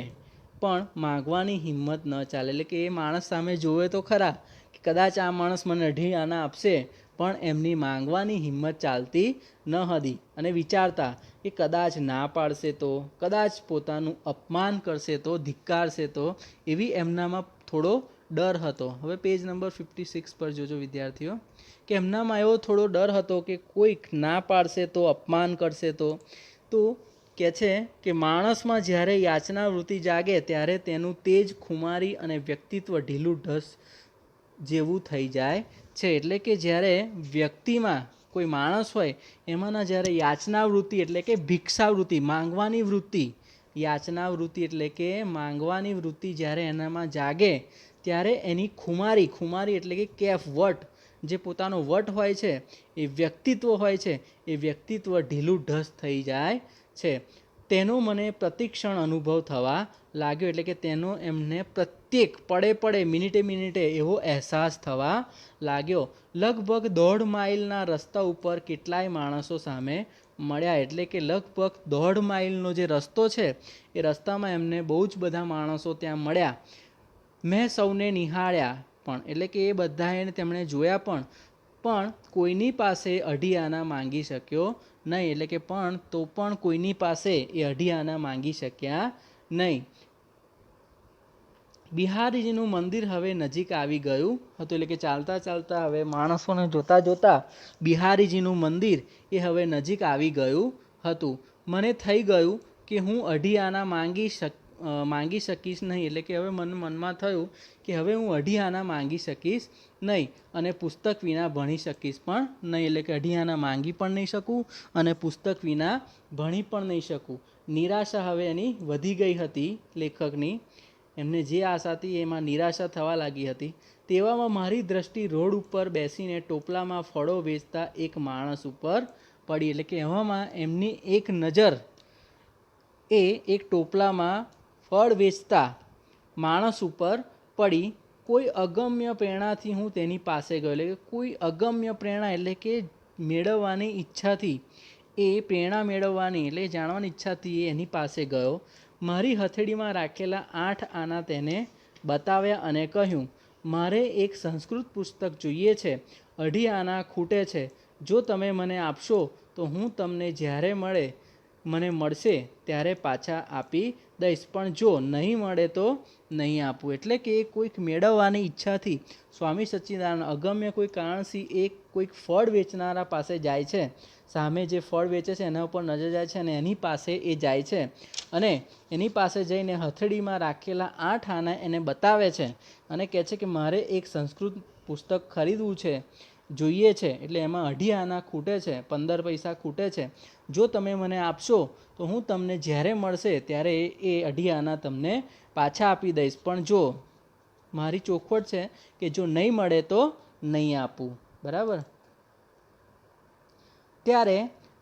પણ માગવાની હિંમત ન ચાલે. એટલે કે એ માણસ સામે જોવે તો ખરા કે કદાચ આ માણસ મને 2.5 આના આપશે, પણ એમની માંગવાની હિંમત ચાલતી ન હતી. અને વિચારતા કે કદાચ ના પાડશે તો, કદાચ પોતાનું અપમાન કરશે તો, ધિક્કારશે તો, એવી એમનામાં થોડો ડર હતો. હવે પેજ નંબર 56 પર જોજો વિદ્યાર્થીઓ, કે એમનામાં એવો થોડો ડર હતો કે કોઈક ના પાડશે તો, અપમાન કરશે તો કહે છે કે માણસમાં જ્યારે યાચના વૃત્તિ જાગે ત્યારે તેનું તેજ ખુમારી અને વ્યક્તિત્વ ઢીલું ઢસ જેવું થઈ જાય છે. એટલે કે જ્યારે વ્યક્તિમાં કોઈ માણસ હોય એમાંના જ્યારે યાચના વૃત્તિ, એટલે કે ભિક્ષા વૃત્તિ, માંગવાની વૃત્તિ, યાચના વૃત્તિ એટલે કે માંગવાની વૃત્તિ જ્યારે એનામાં જાગે ત્યારે એની ખુમારી એટલે કે કેફ, વટ, જે પોતાનો વટ હોય છે, એ વ્યક્તિત્વ હોય છે, એ વ્યક્તિત્વ ઢીલું ઢસ થઈ જાય છે. તેનો મને પ્રતિક્ષણ અનુભવ થવા લાગ્યો. એટલે કે તેનો એમને પ્રત્યેક પડે મિનિટે એવો અહેસાસ થવા લાગ્યો. લગભગ 1.5 માઇલના રસ્તા ઉપર કેટલાય માણસો સામે મળ્યા. એટલે કે લગભગ 1.5 માઇલનો જે રસ્તો છે એ રસ્તામાં એમને બહુ જ બધા માણસો ત્યાં મળ્યા. મેં સૌને નિહાળ્યા પણ, એટલે કે એ બધાએ તેમણે જોયા પણ કોઈની પાસે 2.5 આના માંગી શક્યો નહીં. એટલે કે પણ કોઈની પાસે એ 2.5 આના માંગી શક્યા નહીં. બિહારીજીનું મંદિર હવે નજીક આવી ગયું હતું. એટલે કે ચાલતા હવે માણસોને જોતા બિહારીજીનું મંદિર એ હવે નજીક આવી ગયું હતું. મને થઈ ગયું કે હું 2.5 આના માંગી શકીશ નહીં. એટલે કે હવે મનમાં થયું કે હવે હું 2.5 આના માંગી શકીશ નહીં, અને પુસ્તક વિના ભણી શકીશ પણ નહીં. એટલે કે 2.5 આના માંગી પણ નહીં શકું અને પુસ્તક વિના ભણી પણ નહીં શકું. નિરાશા હવે એની વધી ગઈ હતી લેખકની. એમને જે આશા હતી એમાં નિરાશા થવા લાગી હતી. તેવામાં મારી દ્રષ્ટિ રોડ ઉપર બેસીને ટોપલામાં ફળો વેચતા એક માણસ ઉપર પડી. એટલે કે એવામાં એમની એક નજર એ એક ટોપલામાં ફળ વેચતા માણસ ઉપર પડી. કોઈ અગમ્ય પ્રેરણાથી હું તેની પાસે ગયો. એટલે કે કોઈ અગમ્ય પ્રેરણા, એટલે કે મેળવવાની ઈચ્છાથી, એ પ્રેરણા મેળવવાની એટલે જાણવાની ઈચ્છાથી એ એની પાસે ગયો. મારી હથેળીમાં રાખેલા 8 આના તેને બતાવ્યા અને કહ્યું, મારે એક સંસ્કૃત પુસ્તક જોઈએ છે, 2.5 આના ખૂટે છે. જો તમે મને આપશો તો હું તમને જ્યારે મને મળશે ત્યારે પાછા આપી દઈશ, પણ જો નહીં મળે તો નહીં આપું. એટલે કે કોઈક મેળવવાની ઈચ્છાથી સ્વામી સચ્ચિદાનંદ અગમ્ય કોઈ કારણથી એક કોઈક ફળ વેચનારા પાસે જાય છે. સામે જે ફળ વેચે છે એના ઉપર નજર જાય છે અને એની પાસે એ જાય છે, અને એની પાસે જઈને હથેળીમાં રાખેલા 8 આના એને બતાવે છે અને કહે છે કે મારે એક સંસ્કૃત પુસ્તક ખરીદવું છે, જોઈએ છે. એટલે એમાં 2.5 આના ખૂટે છે, 15 પૈસા ખૂટે છે. જો તમે મને આપશો તો હું તમને જ્યારે મળશે ત્યારે એ 2.5 આના તમને પાછા આપી દઈશ, પણ જો મારી ચોખવટ છે કે જો નહીં મળે તો નહીં આપું. બરાબર. ત્યારે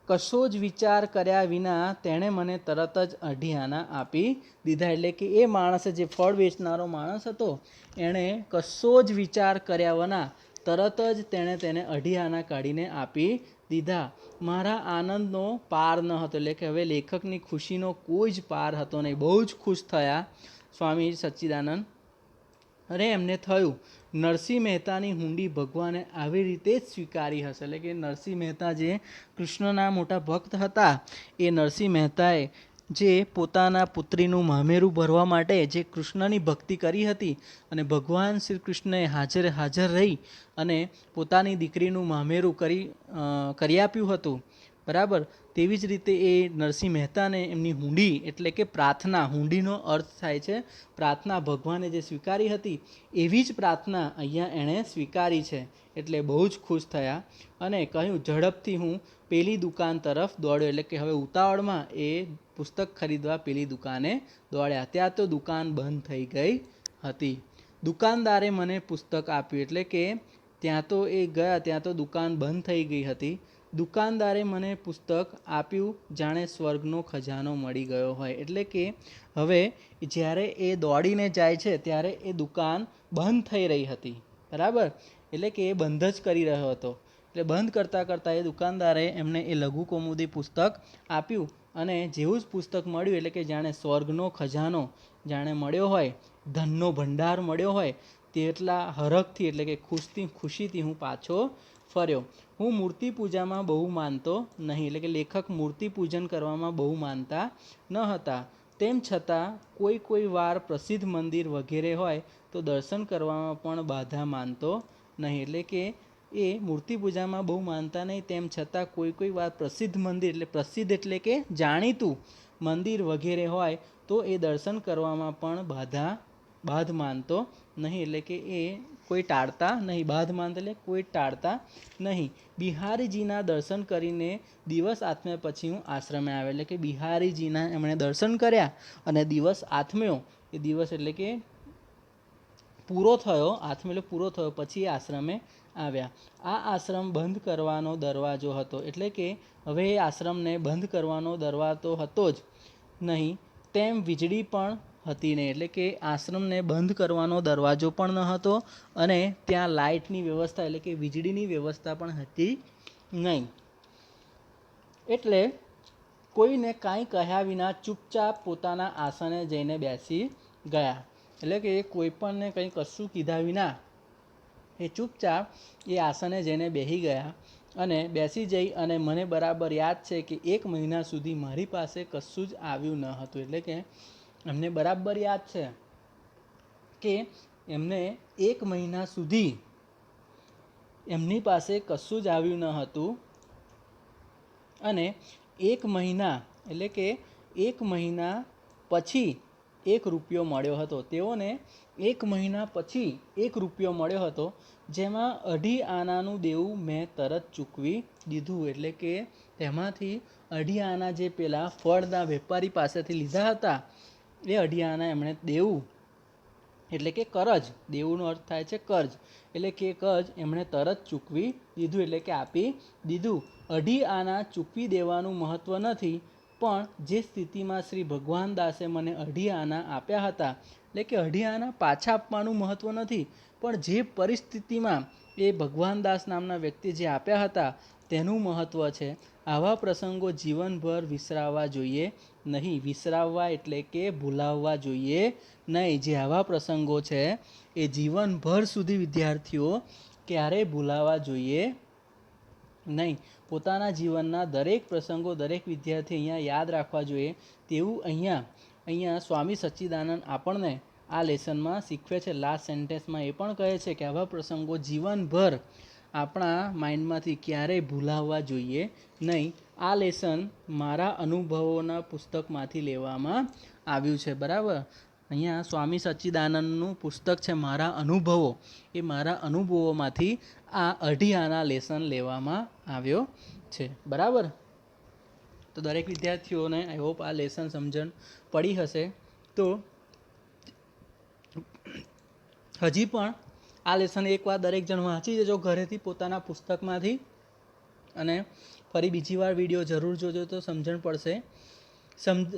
કશો જ વિચાર કર્યા વિના તેણે મને તરત જ 2.5 આના આપી દીધા. એટલે કે એ માણસે, જે ફળ વેચનારો માણસ હતો, એણે કશો જ વિચાર કર્યા વિના તરત જ તેણે તેને 2.5 આના કાઢીને આપી દીધા. મારા આનંદનો પાર ન હતો. એટલે કે હવે લેખકની ખુશીનો કોઈ જ પાર હતો નહીં. બહુ જ ખુશ થયા સ્વામી સચ્ચિદાનંદ. અને એમને થયું નરસિંહ મહેતાની હુંડી ભગવાને આવી રીતે જ સ્વીકારી હશે. એટલે કે નરસિંહ મહેતા જે કૃષ્ણના મોટા ભક્ત હતા, એ નરસિંહ મહેતાએ જે પોતાના પુત્રીનું મામેરું ભરવા માટે જે કૃષ્ણની ભક્તિ કરી હતી અને ભગવાન શ્રી કૃષ્ણએ હાજર રહી અને પોતાની દીકરીનું મામેરું કરી આપ્યું હતું, બરાબર. તેવી જ રીતે એ નરસિંહ મહેતાને એમની હુંડી એટલે કે પ્રાર્થના, હુંડીનો અર્થ થાય છે પ્રાર્થના, ભગવાને જે સ્વીકારી હતી એવી જ પ્રાર્થના અહીંયા એણે સ્વીકારી છે. એટલે બહુ જ ખુશ થયા અને કહ્યું, ઝડપથી હું પેલી દુકાન તરફ દોડ્યો. એટલે કે હવે ઉતાવળમાં એ પુસ્તક ખરીદવા પેલી દુકાને દોડ્યા. ત્યાં તો દુકાન બંધ થઈ ગઈ હતી. દુકાનદારે મને પુસ્તક આપ્યું. એટલે કે ત્યાં તો એ ગયા, ત્યાં તો દુકાન બંધ થઈ ગઈ હતી. દુકાનદારે મને પુસ્તક આપ્યું જાણે સ્વર્ગનો ખજાનો મળી ગયો હોય. એટલે કે હવે જ્યારે એ દોડીને જાય છે ત્યારે એ દુકાન બંધ થઈ રહી હતી, બરાબર. એટલે કે એ બંધ જ કરી રહ્યો હતો. એટલે બંધ કરતાં કરતાં એ દુકાનદારે એમને એ લઘુ કૌમુદી પુસ્તક આપ્યું અને જેવું જ પુસ્તક મળ્યું એટલે કે જાણે સ્વર્ગનો ખજાનો જાણે મળ્યો હોય, ધનનો ભંડાર મળ્યો હોય તેટલા હરખથી એટલે કે ખુશીથી હું પાછો ફર્યો. હું મૂર્તિ પૂજામાં બહુ માનતો નહીં. એટલે કે લેખક મૂર્તિ પૂજન કરવામાં બહુ માનતા ન હતા. તેમ છતાં કોઈ વાર પ્રસિદ્ધ મંદિર વગેરે હોય તો દર્શન કરવામાં પણ બાધા માનતો નહીં. એટલે કે એ મૂર્તિ પૂજામાં બહુ માનતા નહીં, તેમ છતાં કોઈ વાર પ્રસિદ્ધ મંદિર એટલે પ્રસિદ્ધ એટલે કે જાણીતું મંદિર વગેરે હોય તો એ દર્શન કરવામાં પણ બાધ માનતો નહીં. એટલે કે એ કોઈ ટાળતા નહીં, બાધ માનતા એટલે કોઈ ટાળતા નહીં. બિહારીજીના દર્શન કરીને દિવસ આથમ્યા પછી હું આશ્રમે આવ્યો. એટલે કે બિહારીજીના એમણે દર્શન કર્યા અને દિવસ આથમ્યો. એ દિવસ એટલે કે પૂરો થયો, આથમેલો પૂરો થયો પછી આશ્રમે આવ્યા. આ આશ્રમ બંધ કરવાનો દરવાજો હતો. એટલે કે હવે એ આશ્રમને બંધ કરવાનો દરવાજો હતો જ નહીં, તેમ વીજળી પણ હતી નહીં. એટલે કે આશ્રમને બંધ કરવાનો દરવાજો પણ ન હતો અને ત્યાં લાઇટની વ્યવસ્થા એટલે કે વીજળીની વ્યવસ્થા પણ હતી નહીં. એટલે કોઈને કાંઈ કહ્યા વિના ચૂપચાપ પોતાના આસને જઈને બેસી ગયા. એટલે કે કોઈ પણને કંઈ કશું કીધા વિના એ ચૂપચાપ એ આસને જઈને બેસી ગયા અને બેસી જઈ અને મને બરાબર યાદ છે કે 1 મહિના સુધી મારી પાસે કશું જ આવ્યું ન હતું. એટલે કે એમને બરાબર યાદ છે કે એમને 1 મહિના સુધી એમની પાસે કશું જ આવ્યું ન હતું અને 1 મહિના એટલે કે 1 મહિના પછી 1 રૂપિયો મળ્યો હતો. તેઓને 1 મહિના પછી 1 રૂપિયો મળ્યો હતો, જેમાં 2.5 આનાનું દેવું મેં તરત ચૂકવી દીધું. એટલે કે તેમાંથી 2.5 આના જે પેલા ફળના વેપારી પાસેથી લીધા હતા એ 2.5 આના એમણે દેવું એટલે કે કરજ, દેવુંનો અર્થ થાય છે કર્જ, એટલે કે કર્જ એમણે તરત ચૂકવી દીધું. એટલે કે આપી દીધું. 2.5 આના ચૂકવી દેવાનું મહત્ત્વ નથી, પણ જે સ્થિતિમાં શ્રી ભગવાન દાસે મને 2.5 આના આપ્યા હતા એટલે કે 2.5 આના પાછા આપવાનું મહત્ત્વ નથી, પણ જે પરિસ્થિતિમાં એ ભગવાનદાસ નામના વ્યક્તિ જે આપ્યા હતા તેનું મહત્ત્વ છે. આવા પ્રસંગો જીવનભર વિસરાવવા જોઈએ નહીં. વિસરાવવા એટલે કે ભૂલાવવા જોઈએ નહીં. જે આવા પ્રસંગો છે એ જીવનભર સુધી વિદ્યાર્થીઓ ક્યારેય ભૂલાવવા જોઈએ નહીં. પોતાના જીવનના દરેક પ્રસંગો દરેક વિદ્યાર્થી અહીંયા યાદ રાખવા જોઈએ તેવું અહીંયા સ્વામી સચ્ચિદાનંદ આપણને આ લેસનમાં શીખવે છે. લાસ્ટ સેન્ટેન્સમાં એ પણ કહે છે કે આવા પ્રસંગો જીવનભર આપણા માઇન્ડમાંથી ક્યારેય ભૂલાવવા જોઈએ નહીં. આ લેસન મારા અનુભવોના પુસ્તકમાંથી લેવામાં આવ્યું છે, બરાબર. અહીંયા સ્વામી સચ્ચિદાનંદનું પુસ્તક છે મારા અનુભવો, એ મારા અનુભવોમાંથી આ 2.5 આના લેસન લેવામાં આવ્યો છે, બરાબર. તો દરેક વિદ્યાર્થીઓને આઈ હોપ આ લેસન સમજણ પડી હશે. તો હજી પણ આ લેસન એકવાર દરેક જણ વાંચી જજો ઘરેથી પોતાના પુસ્તકમાંથી અને ફરી બીજી વાર વિડીયો જરૂર જોજો તો સમજણ પડશે.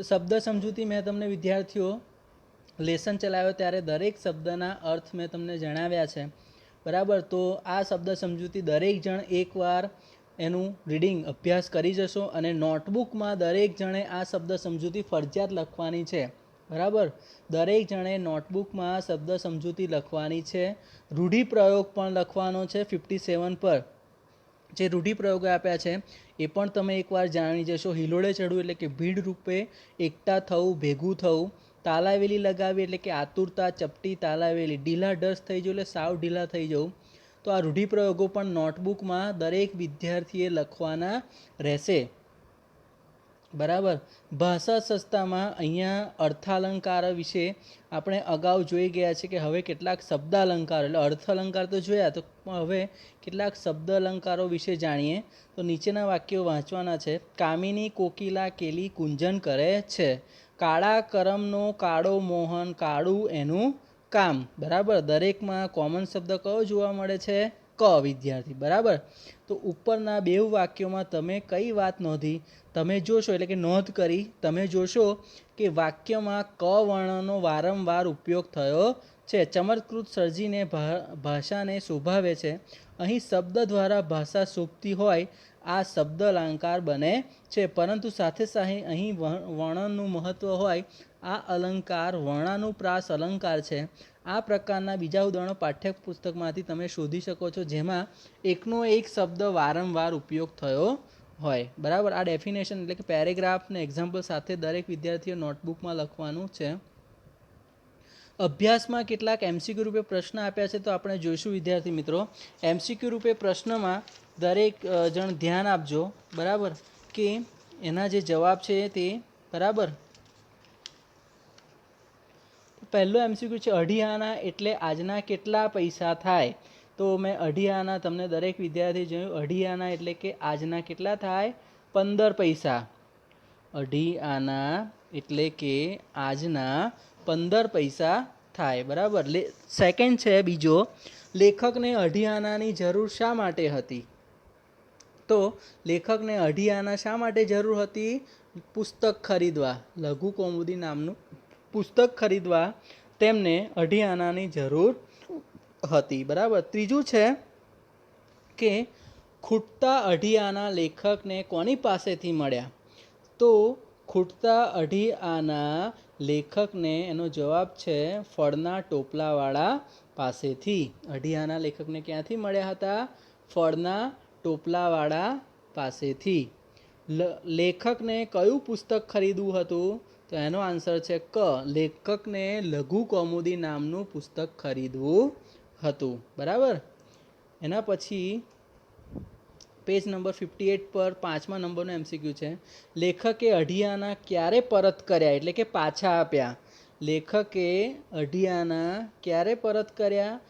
શબ્દ સમજૂતી મેં તમને વિદ્યાર્થીઓ લેસન ચલાવ્યો ત્યારે દરેક શબ્દના અર્થ મેં તમને જણાવ્યા છે, બરાબર. તો આ શબ્દ સમજૂતી દરેક જણ એકવાર એનું રીડિંગ અભ્યાસ કરી જશો અને નોટબુકમાં દરેક જણે આ શબ્દ સમજૂતી ફરજિયાત લખવાની છે, બરાબર. દરેક જણે નોટબુકમાં શબ્દ સમજૂતી લખવાની છે. રૂઢિપ્રયોગ પણ લખવાનો છે 57 પર. જે રૂઢિપ્રયોગો આપ્યા છે એ પણ તમે એકવાર જાણી જશો. હિલોળે ચડવું એટલે કે ભીડ રૂપે એકઠા થવું, ભેગું થવું. તાલાવેલી લગાવી એટલે કે આતુરતા, ચપટી તાલાવેલી. ઢીલા ઢસ થઈ જવું એટલે સાવ ઢીલા થઈ જવું. તો આ રૂઢિપ્રયોગો પણ નોટબુકમાં દરેક વિદ્યાર્થીએ લખવાના રહેશે. બરાબર. ભાષા સસ્તામાં અહીંયા અર્થાલંકાર વિશે આપણે અગાઉ જોઈ ગયા છે કે હવે કેટલાક શબ્દ અલંકાર, એટલે અર્થ અલંકાર તો જોયા, તો હવે કેટલાક શબ્દ અલંકારો વિશે જાણીએ. તો નીચેના વાક્યો વાંચવાના છે. કામિની કોકિલા કેલી કુંજન કરે છે. કાળા કરમનો કાળો મોહન, કાળું એનું કામ. બરાબર. દરેકમાં કોમન શબ્દ કયો જોવા મળે છે? ક, વિદ્યાર્થી. બરાબર. તો ઉપરના બે વાક્યોમાં તમે કઈ વાત નોંધી? તમે જોશો એટલે કે નોંધ કરી, તમે જોશો કે વાક્યમાં ક વર્ણનો વારંવાર ઉપયોગ થયો છે. ચમત્કૃત સર્જીને ભાષાને શોભાવે છે. અહીં શબ્દ દ્વારા ભાષા શોભતી હોય આ શબ્દ અલંકાર બને છે, પરંતુ સાથે સાથે અહીં વર્ણનનું મહત્વ હોય આ અલંકાર વર્ણાનુપ્રાસ અલંકાર છે. આ પ્રકારના બીજા ઉદાહરણો પાઠ્યપુસ્તકમાંથી તમે શોધી શકો છો જેમાં એકનો એક શબ્દ વારંવાર ઉપયોગ થયો હોય. બરાબર. આ ડેફિનેશન એટલે કે પેરેગ્રાફ ને એક્ઝામ્પલ સાથે દરેક વિદ્યાર્થીઓ નોટબુકમાં લખવાનું છે. અભ્યાસમાં કેટલાક એમસીક્યુ રૂપે પ્રશ્ન આપ્યા છે, તો આપણે જોઈશું વિદ્યાર્થી મિત્રો. એમસીક્યુ રૂપે પ્રશ્નમાં દરેક જણ ધ્યાન આપજો. બરાબર, કે એના જે જવાબ છે તે બરાબર. પહેલો એમસીક્યુ છે, અઢી આના એટલે આજના કેટલા પૈસા થાય? તો મેં અઢી આના તમને દરેક વિદ્યાર્થી જોયું. અઢી આના એટલે કે આજના કેટલા થાય? 15 પૈસા. અઢી આના એટલે કે આજના 15 પૈસા થાય. બરાબર. સેકન્ડ છે બીજો, લેખકને અઢી આનાની જરૂર શા માટે હતી? તો લેખકને અઢી આના શા માટે જરૂર હતી? પુસ્તક ખરીદવા, લઘુ કૌમુદી નામનું પુસ્તક ખરીદવા તેમને અઢી આનાની જરૂર હતી. બરાબર. ત્રીજું છે કે ખૂટતા અઢી આના લેખકને કોની પાસેથી મળ્યા? તો ખૂટતા અઢી આના લેખકને, એનો જવાબ છે ફળના ટોપલાવાળા પાસેથી. અઢી આના લેખકને ક્યાંથી મળ્યા હતા? ફળના ટોપલાવાળા પાસેથી. લેખકને કયું પુસ્તક ખરીદવું હતું? તો એનો આન્સર છે ક, લેખકને લઘુ કૌમુદી નામનું પુસ્તક ખરીદવું હતું. બરાબર. એના પછી પેજ નંબર 58 પર 5મા નંબરનો એમસીક્યુ છે, લેખકે અઢી આના ક્યારે પરત કર્યા એટલે કે પાછા આપ્યા? લેખકે અઢી આના ક્યારે પરત કર્યા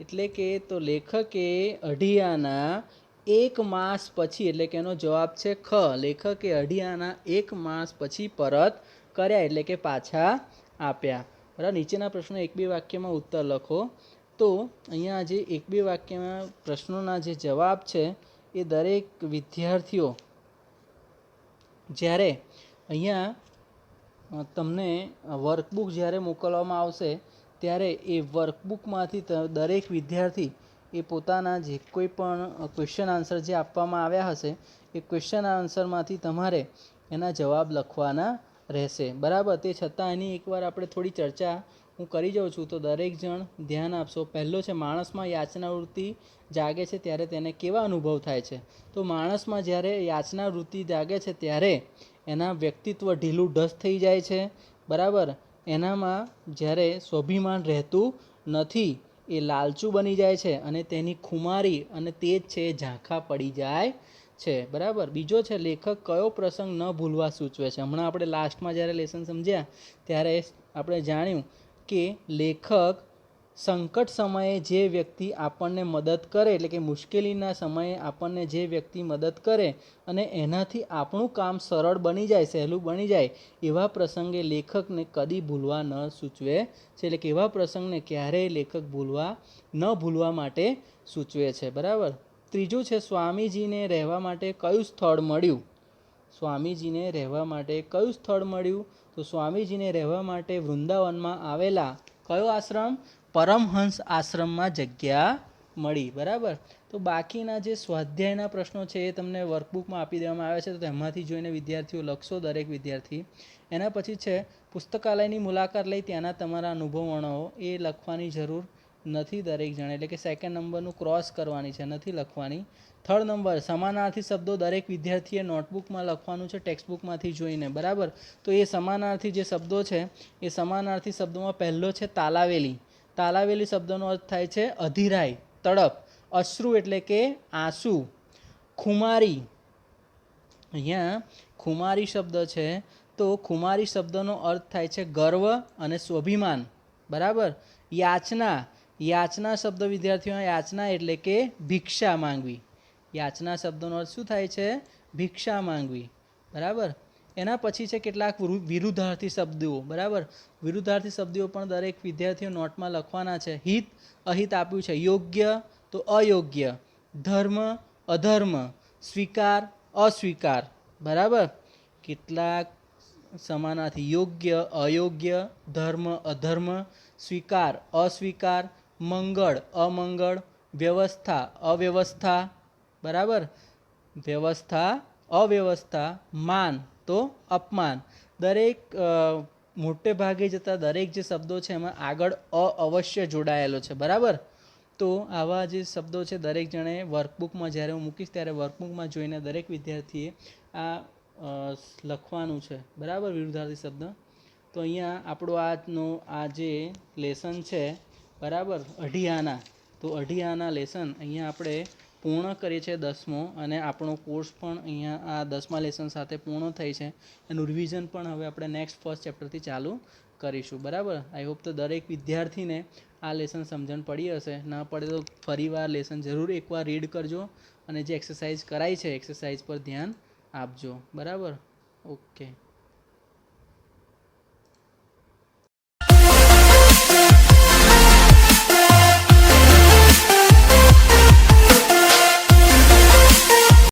એટલે કે, તો લેખકે અઢી આના 1 માસ પછી, એટલે કે એનો જવાબ છે ખ, લેખકે અઢી આના 1 માસ પછી પરત કર્યા એટલે કે પાછા આપ્યા. બરાબર. નીચેના પ્રશ્નો એક બે વાક્યમાં ઉત્તર લખો. તો અહીંયા જે એક બે વાક્યમાં પ્રશ્નોના જે જવાબ છે એ દરેક વિદ્યાર્થીઓ જ્યારે અહીંયા તમને વર્કબુક જ્યારે મોકલવામાં આવશે ત્યારે એ વર્કબુકમાંથી દરેક વિદ્યાર્થી એ પોતાના જે કોઈ પણ ક્વેશ્ચન આન્સર જે આપવામાં આવ્યા હશે એ ક્વેશ્ચન આન્સરમાંથી તમારે એના જવાબ લખવાના રહેશે. બરાબર. તે છતાં એની એકવાર આપણે થોડી ચર્ચા હું કરી જાઉં છું, તો દરેક જણ ધ્યાન આપશો. પહેલો છે, માણસમાં યાચના વૃત્તિ જાગે છે ત્યારે તેને કેવા અનુભવ થાય છે? તો માણસમાં જ્યારે યાચના વૃત્તિ જાગે છે ત્યારે એના વ્યક્તિત્વ ઢીલું ઢસ થઈ જાય છે. બરાબર. એનામાં જ્યારે સ્વાભિમાન રહેતું નથી, એ લાલચું બની જાય છે અને તેની ખુમારી અને તેજ છે એ ઝાંખા પડી જાય છે. બરાબર. બીજો છે, લેખક કયો પ્રસંગ ન ભૂલવા સૂચવે છે? હમણાં આપણે લાસ્ટમાં જ્યારે લેસન સમજ્યા ત્યારે આપણે જાણ્યું કે લેખક સંકટ સમયે જે વ્યક્તિ આપણને મદદ કરે, એટલે કે મુશ્કેલીના સમયે આપણને જે વ્યક્તિ મદદ કરે અને એનાથી આપણું કામ સરળ બની જાય, સહેલું બની જાય, એવા પ્રસંગે લેખકને કદી ભૂલવા ન સૂચવે છે. એટલે કે એવા પ્રસંગને ક્યારેય લેખક ન ભૂલવા માટે સૂચવે છે. બરાબર. ત્રીજું છે, સ્વામીજીને રહેવા માટે કયું સ્થળ મળ્યું? સ્વામીજીને રહેવા માટે કયું સ્થળ મળ્યું? તો સ્વામીજીને રહેવા માટે વૃંદાવનમાં આવેલા કયો આશ્રમ? પરમહંસ આશ્રમમાં જગ્યા મળી. બરાબર. તો બાકીના જે સ્વાધ્યાયના પ્રશ્નો છે એ તમને વર્કબુકમાં આપી દેવામાં આવે છે, તો તેમાંથી જોઈને વિદ્યાર્થીઓ લખશો, દરેક વિદ્યાર્થી. એના પછી છે, પુસ્તકાલયની મુલાકાત લઈ ત્યાંના તમારા અનુભવ વર્ણવો. એ લખવાની જરૂર નથી દરેક જણે, એટલે કે સેકન્ડ નંબરનું ક્રોસ કરવાની છે, નથી લખવાની. થર્ડ નંબર, સમાનાર્થી શબ્દો દરેક વિદ્યાર્થીએ નોટબુકમાં લખવાનું છે ટેક્સ્ટબુકમાંથી જોઈને, બરાબર. તો એ સમાનાર્થી જે શબ્દો છે એ સમાનાર્થી શબ્દોમાં પહેલો છે તાલાવેલી. તાલાવેલી શબ્દનો અર્થ થાય છે અધીરાય, તડપ. અશ્રુ એટલે કે આંસુ. ખુમારી, અહીંયા ખુમારી શબ્દ છે તો ખુમારી શબ્દનો અર્થ થાય છે ગર્વ અને સ્વાભિમાન, બરાબર. યાચના, યાચના શબ્દ વિદ્યાર્થીઓ, યાચના એટલે કે ભિક્ષા માંગવી. યાચના શબ્દનો અર્થ શું થાય છે? ભિક્ષા માંગવી, બરાબર. એના પછી છે કેટલાક વિરુદ્ધાર્થી શબ્દો, બરાબર. વિરુદ્ધાર્થી શબ્દો પણ દરેક વિદ્યાર્થીઓ નોટમાં લખવાના છે. હિત, અહિત આપ્યું છે. યોગ્ય તો અયોગ્ય. ધર્મ, અધર્મ. સ્વીકાર, અસ્વીકાર, બરાબર. કેટલાક સમાનાર્થી: યોગ્ય, અયોગ્ય. ધર્મ, અધર્મ. સ્વીકાર, અસ્વીકાર. મંગળ, અમંગળ. વ્યવસ્થા, અવ્યવસ્થા, બરાબર. વ્યવસ્થા, અવ્યવસ્થા. માન તો અપમાન. દરેક મોટે ભાગે જતા દરેક જે શબ્દો છે એમાં આગળ અવશ્ય જોડાયેલો છે, બરાબર. તો આવા જે શબ્દો છે દરેક જણે વર્કબુકમાં, જ્યારે હું મૂકીશ ત્યારે વર્કબુકમાં જોઈને દરેક વિદ્યાર્થીએ આ લખવાનું છે, બરાબર, વિરુદ્ધાર્થી શબ્દ. તો અહીંયા આપણો આજનો આ જે લેસન છે, બરાબર, અઢી આના, તો અઢી આના લેસન અહીંયા આપણે પૂર્ણ કરીએ છીએ 10મો, અને આપણો કોર્સ પણ અહીંયા આ 10મા લેસન સાથે પૂર્ણ થઈ છે. એનું રિવિઝન પણ હવે આપણે નેક્સ્ટ ફર્સ્ટ ચેપ્ટરથી ચાલુ કરીશું, બરાબર. આઈ હોપ તો દરેક વિદ્યાર્થીને આ લેસન સમજણ પડી હશે. ના પડે તો ફરીવાર લેસન જરૂર એકવાર રીડ કરજો, અને જે એક્સરસાઇઝ કરાઈ છે એક્સરસાઇઝ પર ધ્યાન આપજો, બરાબર. ઓકે.